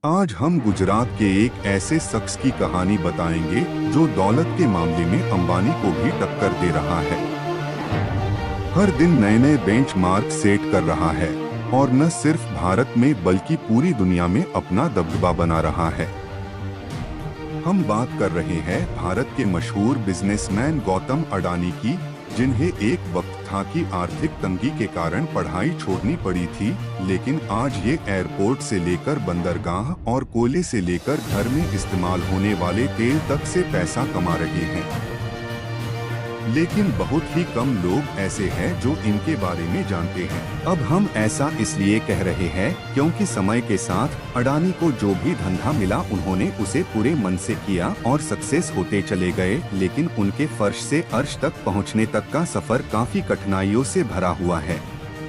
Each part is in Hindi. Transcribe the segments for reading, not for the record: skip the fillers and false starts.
आज हम गुजरात के एक ऐसे शख्स की कहानी बताएंगे जो दौलत के मामले में अंबानी को भी टक्कर दे रहा है। हर दिन नए नए बेंचमार्क सेट कर रहा है और न सिर्फ भारत में बल्कि पूरी दुनिया में अपना दबदबा बना रहा है। हम बात कर रहे हैं भारत के मशहूर बिजनेसमैन गौतम अडानी की, जिन्हें एक वक्त था कि आर्थिक तंगी के कारण पढ़ाई छोड़नी पड़ी थी, लेकिन आज ये एयरपोर्ट से लेकर बंदरगाह और कोयले से लेकर घर में इस्तेमाल होने वाले तेल तक से पैसा कमा रहे हैं। लेकिन बहुत ही कम लोग ऐसे हैं जो इनके बारे में जानते हैं। अब हम ऐसा इसलिए कह रहे हैं क्योंकि समय के साथ अडानी को जो भी धंधा मिला उन्होंने उसे पूरे मन से किया और सक्सेस होते चले गए, लेकिन उनके फर्श से अर्श तक पहुंचने तक का सफर काफी कठिनाइयों से भरा हुआ है।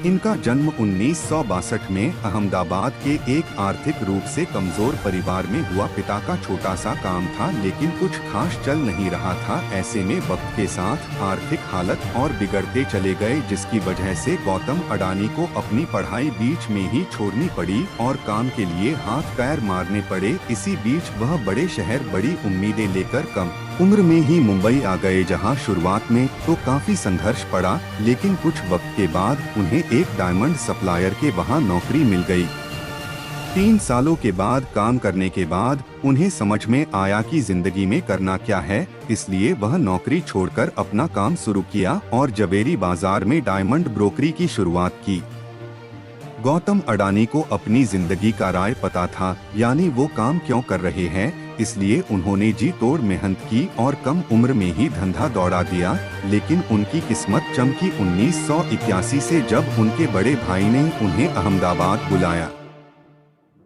इनका जन्म 1962 में अहमदाबाद के एक आर्थिक रूप से कमजोर परिवार में हुआ। पिता का छोटा सा काम था लेकिन कुछ खास चल नहीं रहा था। ऐसे में वक्त के साथ आर्थिक हालत और बिगड़ते चले गए, जिसकी वजह से गौतम अडानी को अपनी पढ़ाई बीच में ही छोड़नी पड़ी और काम के लिए हाथ पैर मारने पड़े। इसी बीच वह बड़े शहर बड़ी उम्मीदें लेकर कम उम्र में ही मुंबई आ गए, जहां शुरुआत में तो काफी संघर्ष पड़ा, लेकिन कुछ वक्त के बाद उन्हें एक डायमंड सप्लायर के वहां नौकरी मिल गई। 3 सालों के बाद काम करने के बाद उन्हें समझ में आया कि जिंदगी में करना क्या है, इसलिए वह नौकरी छोड़कर अपना काम शुरू किया और जवेरी बाजार में डायमंड ब्रोकरी की शुरुआत की। गौतम अडानी को अपनी जिंदगी का राय पता था, यानी वो काम क्यों कर रहे हैं, इसलिए उन्होंने जी तोड़ मेहनत की और कम उम्र में ही धंधा दौड़ा दिया। लेकिन उनकी किस्मत चमकी 1981 से, जब उनके बड़े भाई ने उन्हें अहमदाबाद बुलाया।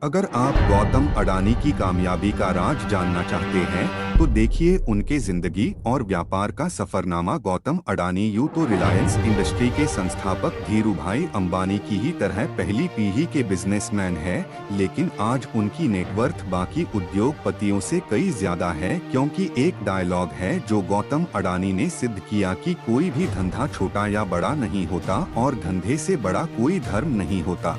अगर आप गौतम अडानी की कामयाबी का राज जानना चाहते हैं तो देखिए उनके जिंदगी और व्यापार का सफरनामा। गौतम अडानी यूं तो रिलायंस इंडस्ट्री के संस्थापक धीरूभाई अंबानी की ही तरह पहली पीढ़ी के बिजनेसमैन हैं, लेकिन आज उनकी नेटवर्थ बाकी उद्योगपतियों से कई ज्यादा है, क्योंकि एक डायलॉग है जो गौतम अडानी ने सिद्ध किया कि कोई भी धंधा छोटा या बड़ा नहीं होता और धंधे से बड़ा कोई धर्म नहीं होता।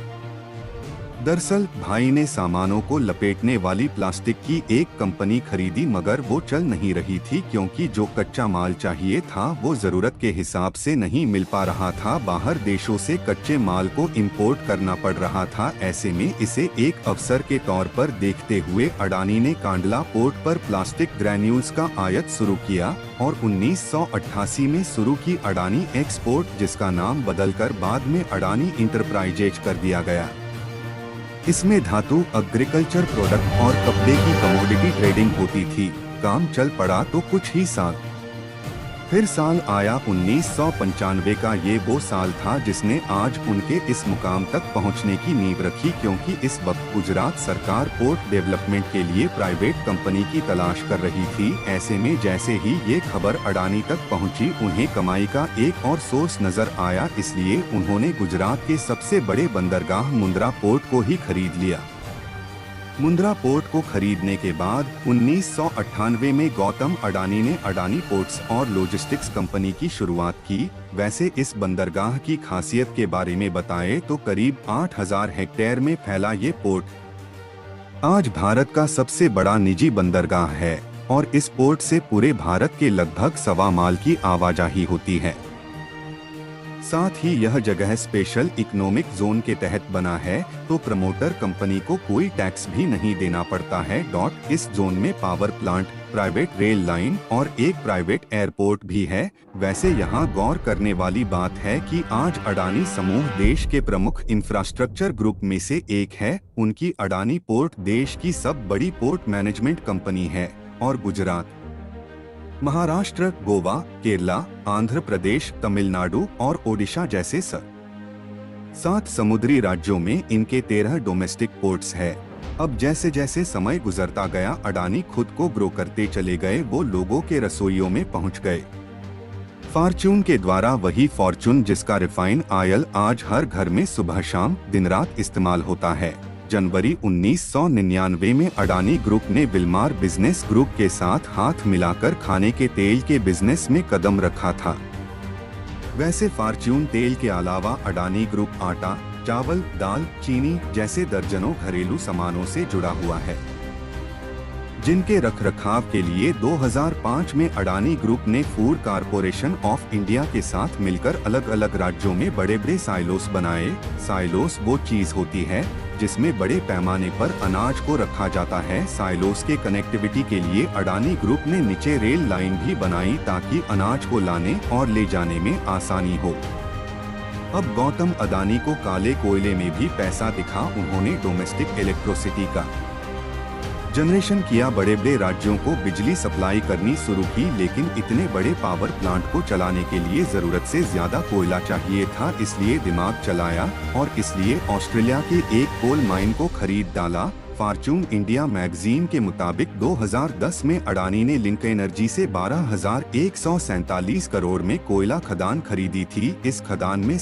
दरअसल भाई ने सामानों को लपेटने वाली प्लास्टिक की एक कंपनी खरीदी, मगर वो चल नहीं रही थी क्योंकि जो कच्चा माल चाहिए था वो जरूरत के हिसाब से नहीं मिल पा रहा था। बाहर देशों से कच्चे माल को इंपोर्ट करना पड़ रहा था। ऐसे में इसे एक अवसर के तौर पर देखते हुए अडानी ने कांडला पोर्ट पर प्लास्टिक ग्रैन्यूल्स का आयात शुरू किया और 1988 में शुरू की अडानी एक्सपोर्ट, जिसका नाम बदलकर बाद में अडानी इंटरप्राइजेज कर दिया गया। इसमें धातु, एग्रीकल्चर प्रोडक्ट और कपड़े की कमोडिटी ट्रेडिंग होती थी। काम चल पड़ा तो कुछ ही साल, फिर साल आया 1995 का। ये वो साल था जिसने आज उनके इस मुकाम तक पहुंचने की नींव रखी, क्योंकि इस वक्त गुजरात सरकार पोर्ट डेवलपमेंट के लिए प्राइवेट कंपनी की तलाश कर रही थी। ऐसे में जैसे ही ये खबर अडानी तक पहुंची, उन्हें कमाई का एक और सोर्स नजर आया, इसलिए उन्होंने गुजरात के सबसे बड़े बंदरगाह मुंद्रा पोर्ट को ही खरीद लिया। मुंद्रा पोर्ट को खरीदने के बाद 1998 में गौतम अडानी ने अडानी पोर्ट्स और लॉजिस्टिक्स कंपनी की शुरुआत की। वैसे इस बंदरगाह की खासियत के बारे में बताएं तो करीब 8000 हेक्टेयर में फैला ये पोर्ट आज भारत का सबसे बड़ा निजी बंदरगाह है और इस पोर्ट से पूरे भारत के लगभग सवा माल की आवाजाही होती है। साथ ही यह जगह स्पेशल इकोनॉमिक जोन के तहत बना है, तो प्रमोटर कंपनी को कोई टैक्स भी नहीं देना पड़ता है। इस जोन में power plant, private rail line और एक प्राइवेट एयरपोर्ट भी है। वैसे यहाँ गौर करने वाली बात है कि आज अडानी समूह देश के प्रमुख इंफ्रास्ट्रक्चर ग्रुप में से एक है। उनकी अडानी पोर्ट देश की सब बड़ी पोर्ट मैनेजमेंट कंपनी है और गुजरात, महाराष्ट्र, गोवा, केरला, आंध्र प्रदेश, तमिलनाडु और ओडिशा जैसे 7 समुद्री राज्यों में इनके 13 डोमेस्टिक पोर्ट्स है। अब जैसे जैसे समय गुजरता गया, अडानी खुद को ग्रो करते चले गए। वो लोगों के रसोइयों में पहुंच गए। फॉर्च्यून के द्वारा वही फॉर्च्यून जिसका रिफाइन ऑयल आज हर घर में सुबह शाम दिन रात इस्तेमाल होता है। जनवरी 1999 में अडानी ग्रुप ने विल्मार बिजनेस ग्रुप के साथ हाथ मिलाकर खाने के तेल के बिजनेस में कदम रखा था। वैसे फॉर्च्यून तेल के अलावा अडानी ग्रुप आटा, चावल, दाल, चीनी जैसे दर्जनों घरेलू सामानों से जुड़ा हुआ है, जिनके रखरखाव के लिए 2005 में अडानी ग्रुप ने फूड कारपोरेशन ऑफ इंडिया के साथ मिलकर अलग अलग राज्यों में बड़े बड़े साइलोस बनाए। साइलोस वो चीज होती है जिसमें बड़े पैमाने पर अनाज को रखा जाता है। साइलोस के कनेक्टिविटी के लिए अडानी ग्रुप ने नीचे रेल लाइन भी बनाई ताकि अनाज को लाने और ले जाने में आसानी हो। अब गौतम अडानी को काले कोयले में भी पैसा दिखा। उन्होंने डोमेस्टिक इलेक्ट्रिसिटी का जनरेशन किया, बड़े बड़े राज्यों को बिजली सप्लाई करनी शुरू की, लेकिन इतने बड़े पावर प्लांट को चलाने के लिए जरूरत से ज्यादा कोयला चाहिए था, इसलिए दिमाग चलाया और इसलिए ऑस्ट्रेलिया के एक कोल माइन को खरीद डाला। फॉर्च्यून इंडिया मैगजीन के मुताबिक 2010 में अडानी ने लिंक एनर्जी से 12,147 करोड़ में कोयला खदान खरीदी थी। इस खदान में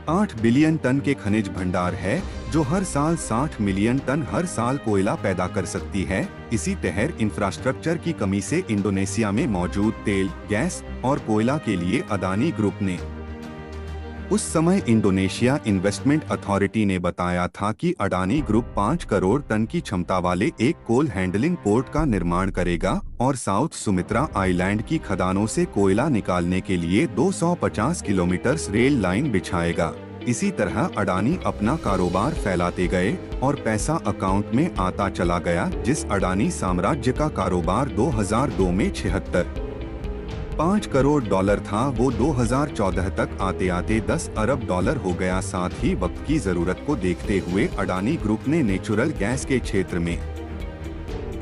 8 बिलियन टन के खनिज भंडार है, जो हर साल 60 मिलियन टन हर साल कोयला पैदा कर सकती है। इसी तरह इंफ्रास्ट्रक्चर की कमी से इंडोनेशिया में मौजूद तेल, गैस और कोयला के लिए अडानी ग्रुप ने उस समय इंडोनेशिया इन्वेस्टमेंट अथॉरिटी ने बताया था कि अडानी ग्रुप 5 करोड़ टन की क्षमता वाले एक कोल हैंडलिंग पोर्ट का निर्माण करेगा और साउथ सुमित्रा आइलैंड की खदानों से कोयला निकालने के लिए 250 किलोमीटर रेल लाइन बिछाएगा। इसी तरह अडानी अपना कारोबार फैलाते गए और पैसा अकाउंट में आता चला गया। जिस अडानी साम्राज्य का कारोबार 2002 में 5 करोड़ डॉलर था, वो 2014 तक आते आते 10 अरब डॉलर हो गया। साथ ही वक्त की जरूरत को देखते हुए अडानी ग्रुप ने नेचुरल गैस के क्षेत्र में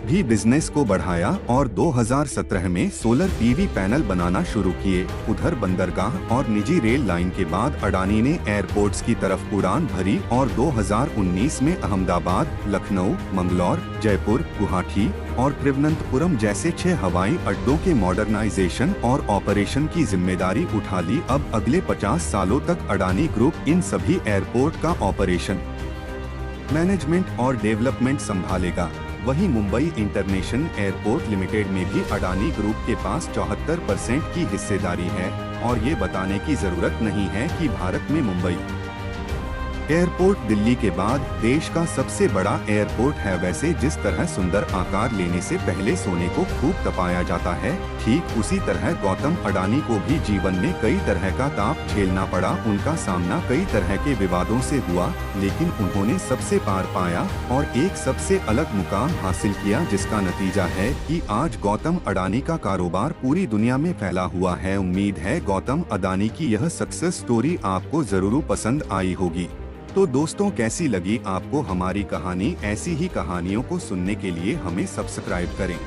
भी बिजनेस को बढ़ाया और 2017 में सोलर पीवी पैनल बनाना शुरू किए। उधर बंदरगाह और निजी रेल लाइन के बाद अडानी ने एयरपोर्ट्स की तरफ उड़ान भरी और 2019 में अहमदाबाद, लखनऊ, मंगलौर, जयपुर, गुवाहाटी और त्रिवेंद्रपुरम जैसे 6 हवाई अड्डों के मॉडर्नाइजेशन और ऑपरेशन की जिम्मेदारी उठा ली। अब अगले 50 सालों तक अडानी ग्रुप इन सभी एयरपोर्ट का ऑपरेशन, मैनेजमेंट और डेवलपमेंट संभालेगा। वहीं मुंबई इंटरनेशनल एयरपोर्ट लिमिटेड में भी अडानी ग्रुप के पास 74% की हिस्सेदारी है और ये बताने की जरूरत नहीं है कि भारत में मुंबई एयरपोर्ट दिल्ली के बाद देश का सबसे बड़ा एयरपोर्ट है। वैसे जिस तरह सुंदर आकार लेने से पहले सोने को खूब तपाया जाता है, ठीक उसी तरह गौतम अडानी को भी जीवन में कई तरह का ताप झेलना पड़ा। उनका सामना कई तरह के विवादों से हुआ, लेकिन उन्होंने सबसे पार पाया और एक सबसे अलग मुकाम हासिल किया, जिसका नतीजा है कि आज गौतम अडानी का कारोबार पूरी दुनिया में फैला हुआ है। उम्मीद है गौतम अडानी की यह सक्सेस स्टोरी आपको जरूर पसंद आई होगी। तो दोस्तों, कैसी लगी आपको हमारी कहानी? ऐसी ही कहानियों को सुनने के लिए हमें सब्सक्राइब करें।